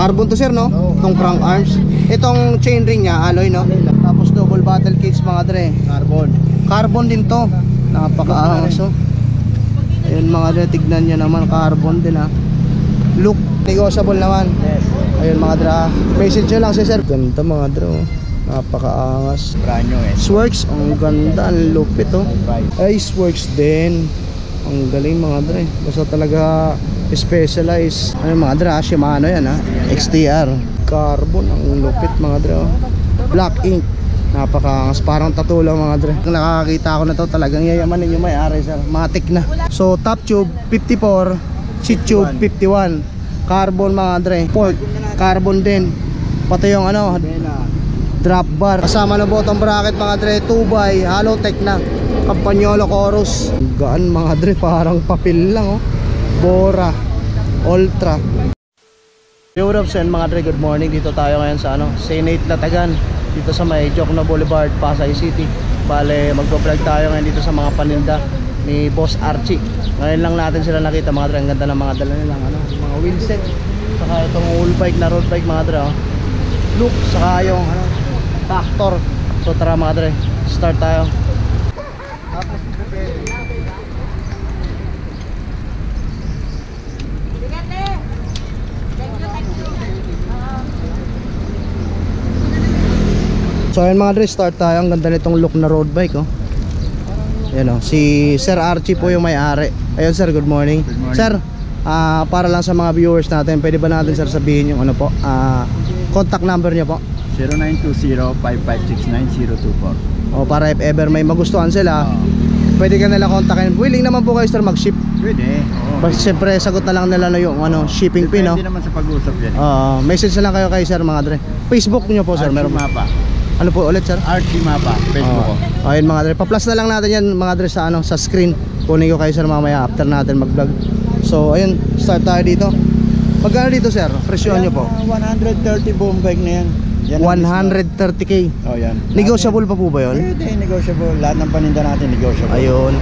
Carbon to sir, no? Itong crank arms. Itong chain ring nya, alloy, no? Tapos double battle cage mga dre. Carbon. Carbon din to. Napakaangas, oh. Ayun mga dre, tignan nyo naman, carbon din, ha. Look, negotiable naman. Yes. Ayun mga dre, message nyo lang si sir. Ganda mga dre, oh. Napakaangas. Brand new eh. Swerks, ang ganda, ang lupit, oh. Ay, Swerks din. Ang galing mga dre. Basta talaga specialized. Ano mga dre, Shimano yan, ha. XTR. Carbon, ang lupit mga dre, oh. Black ink. Napakaangas, parang tattoo lang mga dre. Kung nakakakita ko na to, talagang yayamanin yung may-ari sir. Matik na. So top tube 54, seat tube 51. Carbon mga dre. Port, carbon din. Pati yung ano, drop bar. Kasama na bottom bracket mga dre. 2x, hollow tech na. Campagnolo chorus. Gaan mga dre, parang papel lang, oh. Bora, Ultra. Europe sen mga dre, good morning. Dito tayo ngayon sa ano, Senate Latagan. Dito sa may Jokno Boulevard, Pasay City. Bale, magpa-vlog tayo ngayon dito sa mga paninda ni Boss Archie. Ngayon lang natin sila nakita mga dre. Ang ganda ng mga dala nilang ano, mga wheelset. Saka itong all bike na road bike mga dre, oh. Look, saka yung ano, tractor. So tara mga dre, start tayo. So ayun mga dre, start tayo. Ang ganda nitong look na road bike, oh. Yan, oh. Si Sir Archie po yung may-ari. Ayun sir, good morning. Good morning. Sir, para lang sa mga viewers natin, pwede ba natin sir sabihin yung ano po, contact number niyo po? 0920-5569-024. O para if ever may magustuhan sila, pwede ka nila kontakin. Willing naman po kayo sir mag-ship. Pwede. Basta siyempre sagot na lang nila na yung ano, shipping fee, no? Depende naman sa pag-uusap yan. Message na lang kayo kay sir mga dre. Facebook niyo po sir, Archie meron ba? Mapa. Ano po ulit sir? Archie Mapa. Facebook ko. Ayun mga dre, pa-plus na lang natin yan mga dre sa ano, sa screen. Kunin ko kayo sir mamaya after natin mag-vlog. So ayun, start tayo dito. Magkano dito sir? Presyon nyo po? 130 boom bike na yan. Yan 130k. Oh, yan. Negotiable pa po ba yun? Pwede, negotiable. Lahat ng paninda natin negotiable. Ayun.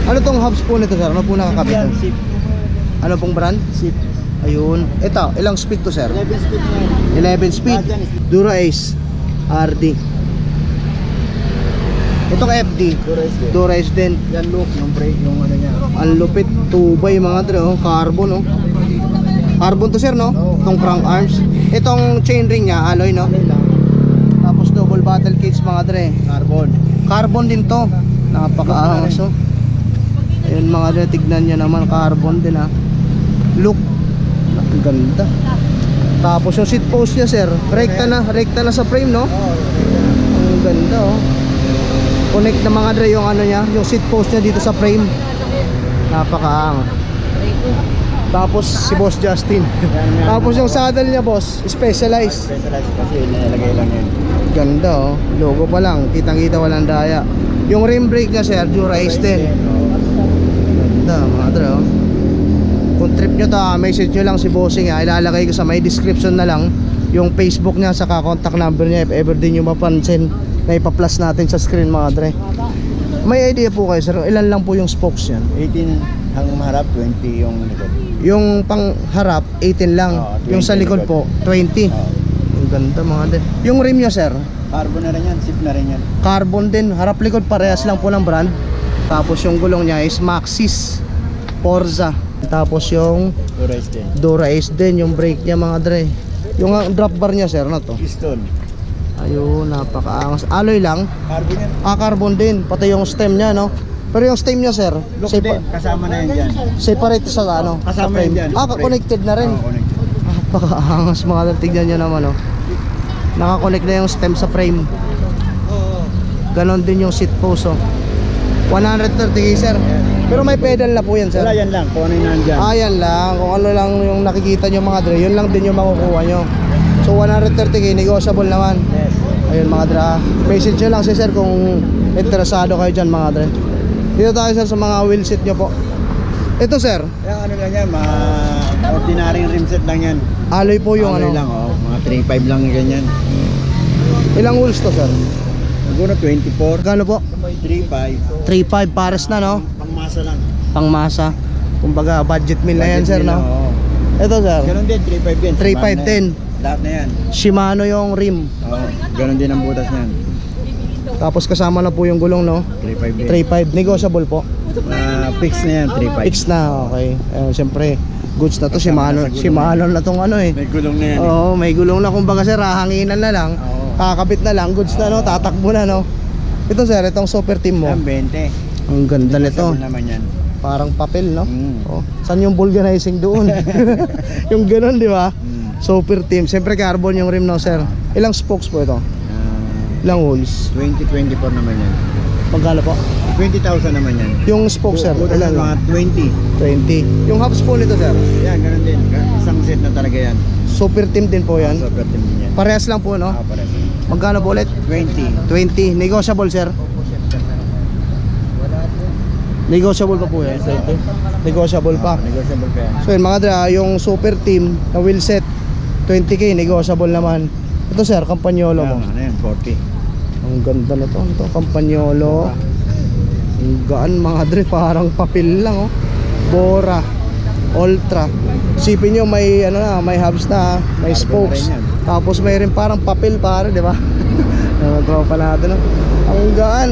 Ano tong hubs po nito sir? Ano po nakakabit? Yan, Sip. Ano pong brand? Sip. Ayun. Ito, ilang speed to sir? 11 speed na yan. 11 speed. Dura Ace RD. Itong FD Dura Ace din. Yan look, yung brake, yung ano niya. Ang lupit, 2x mga dre, oh. Carbon, oh. Carbon to sir, no? Itong crank arms. Itong chain ring nya, alloy, no? Tapos double battle cage mga dre. Carbon. Carbon din to. Napakaangas, oh. Ayun mga dre, tignan nyo naman, carbon din, ha. Look, ang ganda. Tapos yung seat post nya sir, rekta na sa frame, no? Ang ganda, oh. Connect na mga dre yung ano nya, yung seat post nya dito sa frame. Napakaangas. Tapos si Boss Justin. Tapos yung saddle nya boss, specialized. Specialized kasi nilalagay lang yan. Ganda, oh. Logo pa lang, kitang-kita walang daya. Yung rim brake nya sir, Dura Ace din. Ganda mga dre, oh. Kung trip nyo to, message nyo lang si Bossing, ha. Ilalagay ko sa may description na lang yung Facebook nya, saka contact number nya if ever din nyo mapansin na ipa-plus natin sa screen mga dre. May idea po kayo sir, ilan lang po yung spokes yan? 18 hanggang harap, 20 yung likod. Yung pang harap 18 lang, yung sa likod po 20. Ang ganda mga dre. Yung rim nyo sir, Carbon na rin yan, Sip na rin yan. carbon din, harap likod parehas lang po ng brand. Tapos yung gulong nya is Maxxis Forza. Tapos yung Dura Ace din. Dura Ace din, yung brake nya mga dre. Yung drop bar nya sir, ano to? Piston. Ayun, napakaangas. Alloy lang. Carbon yan. Carbon din, pati yung stem nya, no? Pero yung stem nya sir, Look din, kasama na yan dyan. separate sa ano, sa Kasama frame. yan dyan. Connected na rin. Oo, connected. Napakaangas mga dre, tignan nyo naman, no? Naka-connect na yung stem sa frame. Ganon din yung seat post, oh. 130k sir. Pero may pedal na po yan sir. Wala yan lang, kung ano yung nandyan. Yan lang, kung ano lang yung nakikita nyo mga dre, yun lang din yung makukuha nyo. So 130k, negotiable naman. Yes. Ayun mga dre, message nyo lang si sir kung interesado kayo dyan mga dre. Dito tayo sir sa mga wheelset nyo po. Ito sir, Yung ano lang yan, mga ordinary rim set lang yan. alloy po yung Alloy ano. lang, oh. Mga 3.5 lang ganyan. Ilang wheels to sir? Siguro 24. Gano po? 3.5. 3.5 pares na, no? Pangmasa lang. Pangmasa. Kumbaga budget meal na yan sir, no? Ito sir, Ganun din, 3.5 din. 3.5 din. Lahat na yan. Shimano yung rim. Oo, ganun din ang butas niyan. Tapos kasama na po yung gulong, no? 3.5 din. 3.5, negotiable po. Fix na yan, 3.5. Fix na, okay. Siyempre, goods na to, Shimano. Kasama na sa gulong. Shimano na tong ano eh. May gulong na yan. Oo, may gulong na, kumbaga sir, hanginan na lang. Oo. Kakabit na lang, goods na, no? Tatakbo na, no? Ito sir, itong super team mo. Yan, 20. Ang ganda nito. Sabi naman yan. Parang papel, no? Mm. Oh, saan yung vulcanizing doon? Yung ganun, di ba? Mm. Super team. Siyempre carbon yung rim, no, sir? Ilang spokes po ito? Ilang holes? 2024 naman yan. Magkano po? 20,000 naman yan. Yung spokes, sir? Butas Ilan? mga 20. 20. Yung half spool nito, sir? Yan, ganun din. Isang set na talaga yan. Super team din po yan. Super team din yan. Parehas lang po, no? Pares. Magkano po ulit? 20. 20. Negotiable, sir? Negotiable pa po yan. Negotiable pa. Negotiable pa yan. So yun mga dra, yung super team na wheel set 20k, negotiable naman. Ito sir, Campagnolo mo. Ano yan, 40. Ang ganda na to, Campagnolo. Ang gaan mga dre, parang papel lang oh. Bora, Ultra. Sipin nyo may ano na, may hubs na, may Carbon spokes. na rin yan. Tapos may rin parang papel pare, di ba? Ang tropa natin oh. Ang gaan.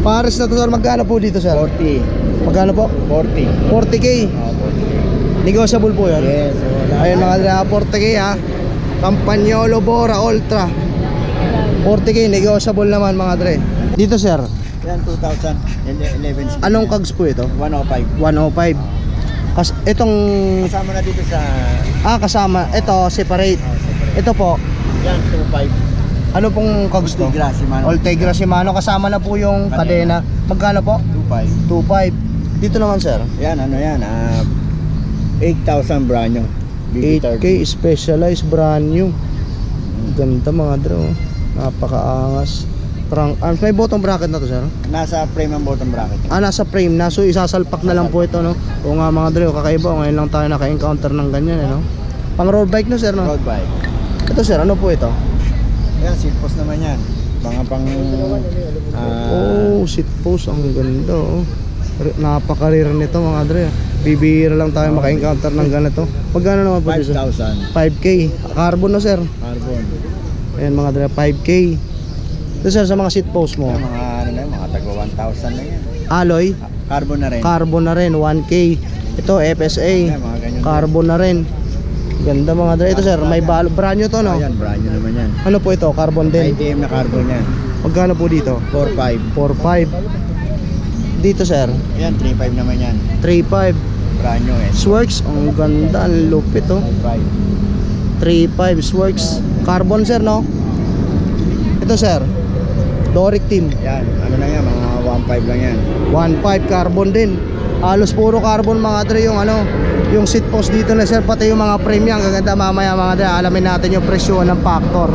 Pares na to sir, magkano po dito sir? 40. Magkano po? 40. 40k. 40. Negotiable po yan. Yes. Ayun mga dra, 40k ha. Campagnolo Bora Ultra 40k, negotiable naman mga dre. Dito sir, Yan, 2011. anong cogs po ito? 105. 105. Itong Kasama na dito sa... kasama, ito separate. Ito po, Yan, 25. ano pong cogs to? Ultegra, Shimano. Ultegra Shimano, kasama na po yung kadena. Magkano po? 25. 25. Dito naman sir, Yan, ano yan, 8,000 brand new. 8k specialized brand new. Ganda mga dre oh. Napakaangas. May bottom bracket na to sir? Nasa frame ang bottom bracket. Nasa frame na, so isasalpak na lang po ito, no? O nga mga dre, kakaiba, ngayon lang tayo naka-encounter ng ganyan, no? Pang road bike no sir, no? Road bike. Ito sir, ano po ito? Yan, seat post naman yan. Mga pang... Oh, seat post, ang ganda, oh. Napaka-rare nito mga dre. Bibihira lang tayo maka-encounter ng ganito. Magkano naman po dito? 5,000. 5k. Carbon no sir? Carbon. Ayan mga dre, 5k. Ito sir, sa mga seat post mo. Yan, mga ano na, mga taga 1,000 lang yan. Alloy, Carbon na rin. carbon na rin, 1k. Ito, FSA. Yan, mga ganyan. Carbon na rin. Ganda mga dre. Ito sir, may brand new to, no? Yan, brand new naman yan. Ano po ito? Carbon din. ITM na carbon yan. Magkano po dito? 4,500. 4.5. Dito sir, Yan, 3,500 naman yan. 3.5. Brand new eh. Sworks, ang ganda, ang lupit oh. 5,500. 3.5 Sworks. Carbon sir, no? Ito sir, Doric team. Yan, ano na yan, mga 1,500 lang yan. 1.5 carbon din. Halos puro carbon mga dre yung ano, yung seat post dito na sir, pati yung mga frame yan. Gaganda mamaya mga dre, alamin natin yung presyo ng factor.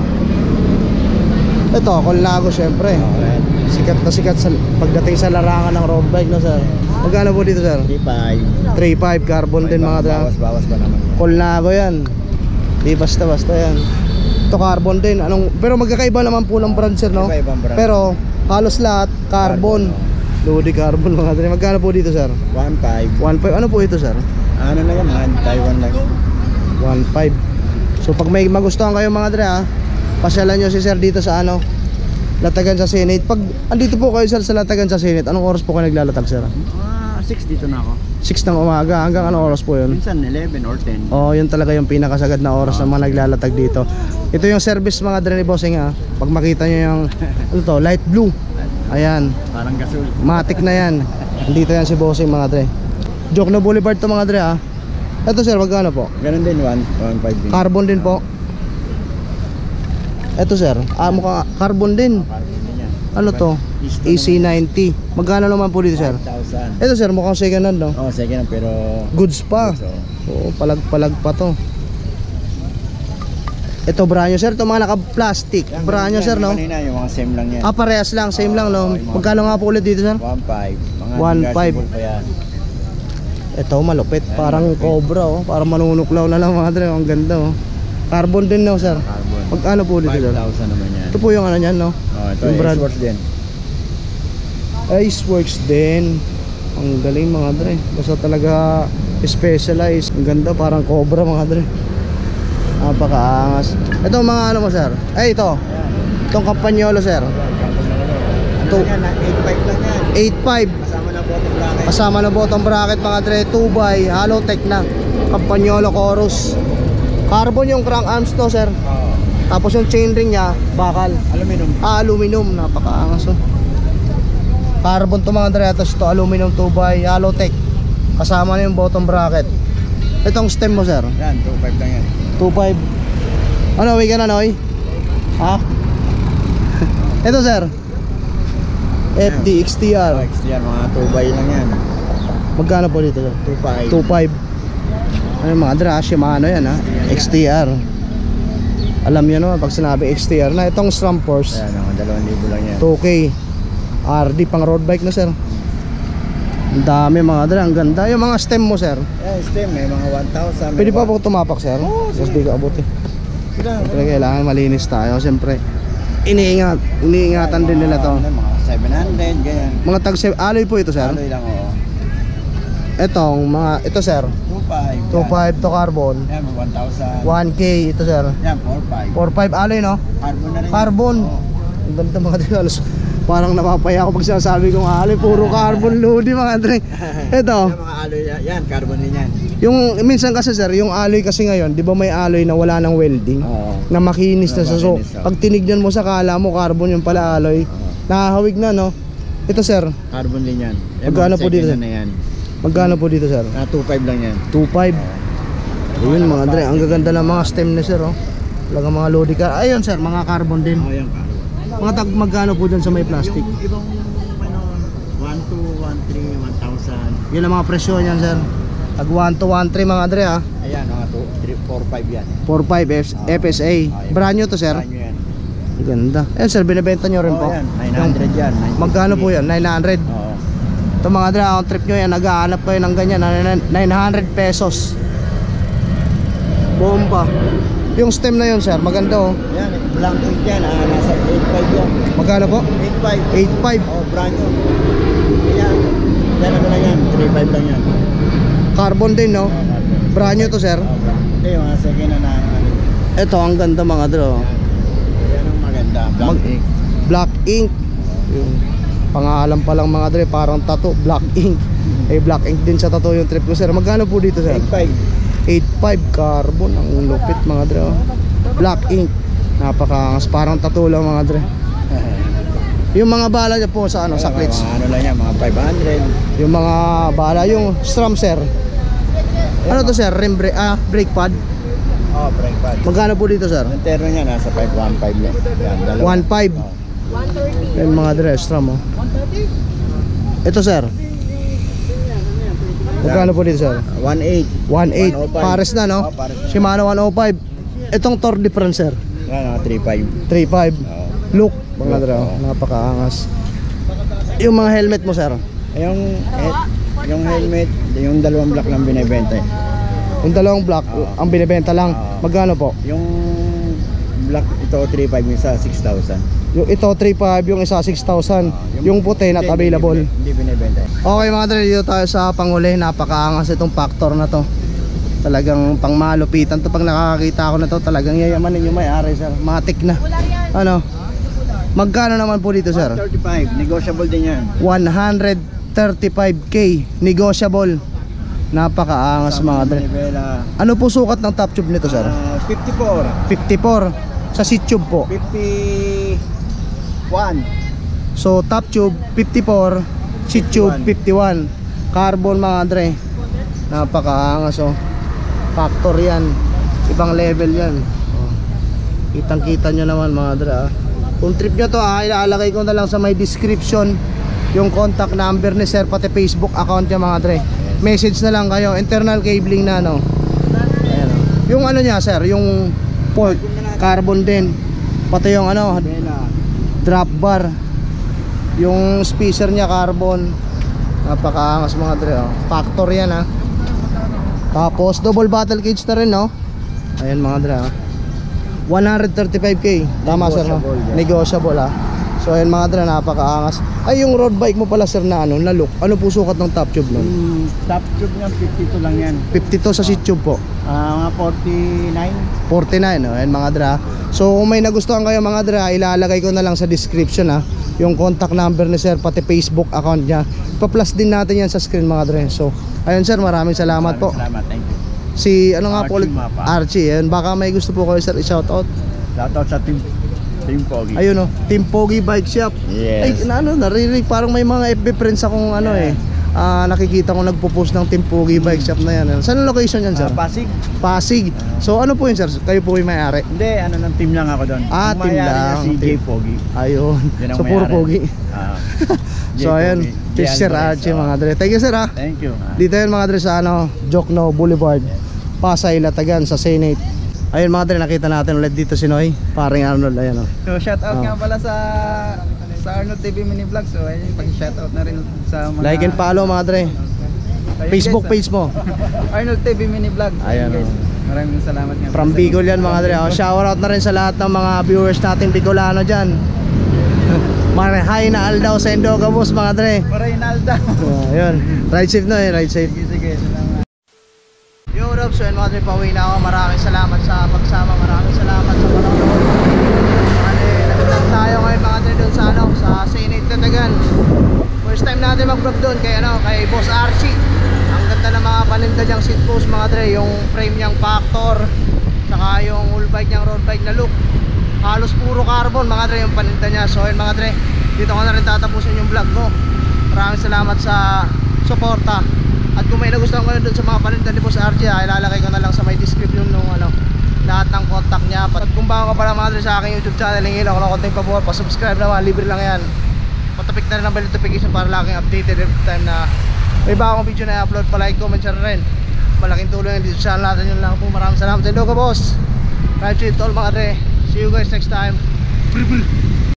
Ito, Colnago syempre. Okay. Sikat na sikat sa, pagdating sa larangan ng road bike no sir. Magkano po dito sir? 3,500. 3.5 carbon din mga dre. Bawas-bawas pa naman. Colnago yan. Di basta-basta yan. Ito carbon din. Pero magkakaiba naman po ng brand sir, no? Iba-ibang brand. Pero halos lahat carbon. Lodi carbon mga dre. Magkano po dito sir? 1,500. 1.5. Ano po ito sir? Ano na yan, mga Taiwan lang. 1.5. So pag may magustuhan kayo mga dre ha, pasyalan nyo si sir dito sa ano, Latagan sa Senate. Pag andito po kayo sir sa Latagan sa Senate, anong oras po kayo naglalatag sir? 6 dito na ako. 6 ng umaga. Hanggang anong oras po yun? Minsan 11 or 10. Oh, yun talaga yung pinakasagad na oras na mga naglalatag dito. Ito yung service mga dre ni bossing ha. Pag makita nyo yung ano to, light blue. Ayan, Parang gasol. matic na yan. Dito yan si bossing mga dre. Jokno Boulevard to mga dre ha. Ito sir, magkano po? Ganun din, 1,500 din. Carbon din po. Ito sir, mukhang carbon din. Carbon din yan. Ano to? AC90. Magkano naman po dito sir? 5,000. Ito sir, mukhang second hand no? Oh, second hand, pero Goods pa. So, Oo, palag-palag pa to. Ito branyo sir, ito mga naka-plastic. yan, Branyo yan, sir no? Kanina yung mga same lang yan. Parehas lang, same lang no? Magkano nga po ulit dito sir? 1,500. Mga 1,500. negotiable pa yan. Ito malupit, Yan, parang malupit. cobra oh. Parang manunuklaw na lang mga dre, ang ganda oh. Carbon din no sir? Carbon. Magkano po dito sir? 5,000 naman yan. Ito po yung ano niyan no? Oh, ito yung yung brand. sports din. Iceworks din. Ang galing mga dre. Basta talaga specialized. Ang ganda, parang cobra mga dre. Napakaangas. Ito mga ano mo sir? Ay ito. Itong Campagnolo sir. Ano yan, 8.5 lang yan. 8.5. Kasama na bottom bracket. Kasama na bottom bracket mga dre. 2x. Hollow tech na. Campagnolo chorus. Carbon yung crank arms to sir. Oo. Tapos yung chainring niya, bakal. Aluminum. Aluminum. Napakaangas oh. Carbon to mga dre. Tapos ito aluminum 2x. Hollow tech. Kasama na yung bottom bracket. Itong stem mo sir. Yan, 2.5 lang yan. 2.5. Ano, uwi ka na Noy? Ha? Ito sir FD XTR. XTR, mga 2x lang yan. Magkano po dito sir? 2.5. 2.5. Ano yung mga dra, Shimano yan ha. XTR. Alam nyo naman pag sinabi XTR na. Itong SRAM Force Ayan, mga 2,000 lang yan. 2K RD pang road bike na sir. Ang dami mga dra, ang ganda. Yung mga stem mo sir, Yan, stem, may mga 1,000. pwede pa po tumapak sir? Kasi di ka abot eh. Siyempre kailangan malinis tayo. Siyempre iniingatan din nila to. Mga 700, ganyan. Mga tag alloy po ito sir. Alloy lang, oo. Etong mga ito sir 2.5. 2.5 to carbon. Yan, 1,000. 1K ito sir. Yan, 4.5. 4.5 alloy no? Carbon na rin. Carbon. Oo. Ang ganda mga dre. Parang napapaya ako pag sinasabi kong alloy. Puro carbon load mga dre. Ito. Yan, mga alloy, yan, carbon din yan. Yung minsan kasi sir, yung alloy kasi ngayon, di ba may alloy na wala ng welding? Oo. Na makinis na sa so. Makinis, oo. Pag tinignan mo sa kala mo carbon yung pala alloy. Nakahawig na no? Ito sir. Carbon din yan. Yan, Magkano mga po dito? second hand na yan. Magkano po dito sir? 2.5 lang yan. 2.5. Ayun mga dre, ang gaganda ng mga stem ni sir oh. Talaga mga lodi car. Ayun sir, mga carbon din. Oo, yan, carbon. Mga tag magkano po dyan sa may plastic? Yung ibang, ano, 1,200, 1,300, 1,000. Yun ang mga presyo niyan sir. Tag 1 to 1.3 mga dre ah. Ayan, mga 4.5 yan. 4.5 FSA. Brand new to sir. Brand new yan. Ang ganda. Ayun sir, binibenta nyo rin Oo, po. yan, 900 yan. 950. Magkano po yan? 900. Oo. Ito mga dre, ang trip nyo yan, nag-aanap kayo ng ganyan, 900 pesos. Bomba. Yung stem na yun sir, maganda oh. Yan, blank ink yan, nasa 8.5 yan. Magkano po? 8.5. 8.5. Oh, brand new. Yan, yan ano lang yan, 3.5 lang yan. Carbon din no? Brand new to sir. Hindi, mga second na ano. Ito ang ganda mga dre oh. Yan ang maganda, blank ink. Black ink. Yung pangalan pa lang mga dre, parang tattoo, black ink. Eh black ink din sa tattoo yung trip ko sir. Magkano po dito sir? 8.5. 8.5 carbon, ang lupit mga dre oh. Black ink. Napakaangas, parang tattoo lang mga dre. Yung mga bala niya po sa ano, sa clits. Mga ano lang yan, mga 500. Yung mga bala, yung SRAM sir. Ano to sir? Brake pad. Oh, brake pad. Magkano po dito sir? Ang terno niya nasa 515 lang. Yan, dalawa. 1.5. Oh. Yung mga dre, SRAM oh. Ito sir. Magkano po dito sir? 1.8. 1.8. 105. Pares na no? Oh, pares na. Shimano 105. Itong Tour difference sir. Yan, 3.5. 3.5. Oh. Look, mga dre, oh. Napakaangas. Yung mga helmet mo sir. Yung helmet, yung dalawang black lang binibenta eh. Yung dalawang black, ang binibenta lang. Magkano po? Yung black ito 3.5, yung isa 6,000. Yung ito 3.5, yung isa 6,000. Yung puti not available. Hindi binibenta eh. Okay mga dre, dito tayo sa panghuli. Napakaangas itong factor na to. Talagang pangmalupitan to. Pag nakakakita ako na to, talagang yayamanin yung may-ari sir. Matik na. Ano? Magkano naman po dito sir? 35, negotiable din yan. 135k negotiable. Napakaangas mga dre. Manivela, Ano po sukat ng top tube nito sir? 54, 54 sa seat tube po. 51. So top tube 54, seat tube 51. Carbon mga dre. Napakaangas oh. Factor yan. Ibang level yan. Oh. Kitang-kita nyo naman mga dre ah. Kung trip nyo to ilalagay ko na lang sa may description yung contact number ni sir, pati Facebook account niya mga dre. Message na lang kayo, internal cabling na no. Ayan, oh. Yung ano niya sir, yung port carbon din. Pati yung ano, drop bar. Yung spacer niya carbon. Napakaangas mga dre oh. Factor yan ha. Tapos double battle cage na rin no. Ayan mga dre oh. 135k. Tama sir no? Negotiable, yeah. Negotiable ha. So ayan mga dre, napakaangas. Ay, yung road bike mo pala sir na ano, na look. Ano po sukat ng top tube nun? Top tube niya, 52 lang yan. 52 sa seat tube po. Mga 49. 49, ayan mga dre. So kung may nagustuhan kayo mga dre, ilalagay ko na lang sa description yung contact number ni sir, pati Facebook account niya. Pa-plus din natin yan sa screen mga dre. So ayun sir, maraming salamat po. Salamat, thank you. Si ano nga po Archie ulit? Mapa. Archie, ayun, baka may gusto po kayo sir i-shoutout. Shoutout sa Team Pogi. Ayun Team Pogi Bike Shop. Ay, Yes. naririnig parang may mga FB friends akong nakikita ko nagpo-post ng Team Pogi Bike Shop na yan. Saan ang location yan sir? Pasig. Pasig. So ano po yun sir? Kayo po yung may-ari? Hindi, ng team lang ako doon. Team mayari niya lang. si J Pogi. Ayun. Yun ang So puro may-ari. Pogi. J So ayun, Pogi. Fish Sir Archie mga dre. Thank you sir ha. Thank you. Dito yun mga dre sa Jokno Boulevard, Pasay, Latagan sa Senate. Ayun mga dre, nakita natin ulit dito si Noy, paring Arnold, ayan So shoutout Oh. nga pala sa Arnold TV Mini Vlog. So ayun, pag-shoutout na rin sa mga Like and follow mga dre. Ayun, Facebook guys, page mo. Arnold TV Mini Vlog. Ayan, guys. Maraming salamat nga. From Bicol yan mga dre. Shout out na rin sa lahat ng mga viewers natin Bicolano dyan. Hi na Aldaw sa Endoga boss mga dre. Reynaldo. Ayun, ride safe no ride safe. Sige, salamat. Yo, Rob, so yun mga dre, pauwi na ako. Maraming salamat sa pagsama. Maraming salamat sa panonood. Nagtag tayo ngayon mga dre doon sa Senate Latagan. First time natin mag-vlog doon kay Boss Archie. Ang ganda ng mga paninda diyang seat post mga dre, yung frame niyang Factor, saka yung whole bike niyang road bike na look. Halos puro carbon mga dre yung paninda niya. So yun mga dre, dito ko na rin tatapusin yung vlog ko. Maraming salamat sa suporta. At kung may nagustuhan ko na doon sa mga paninda ni Boss Archie, ilalagay ko na lang sa may description nung lahat ng contact niya. At kung bago ka pala mga dre sa aking YouTube channel, hingin ako ng konting pabor, pa-subscribe naman, libre lang yan. Patapik na rin ang bell notification para laging updated every time na may bagong video na i-upload. Pa-like, comment, share rin. Malaking tulong yan dito sa channel natin. Yun lang po, maraming salamat sa Ilocos boss. Right to all mga dre. See you guys next time.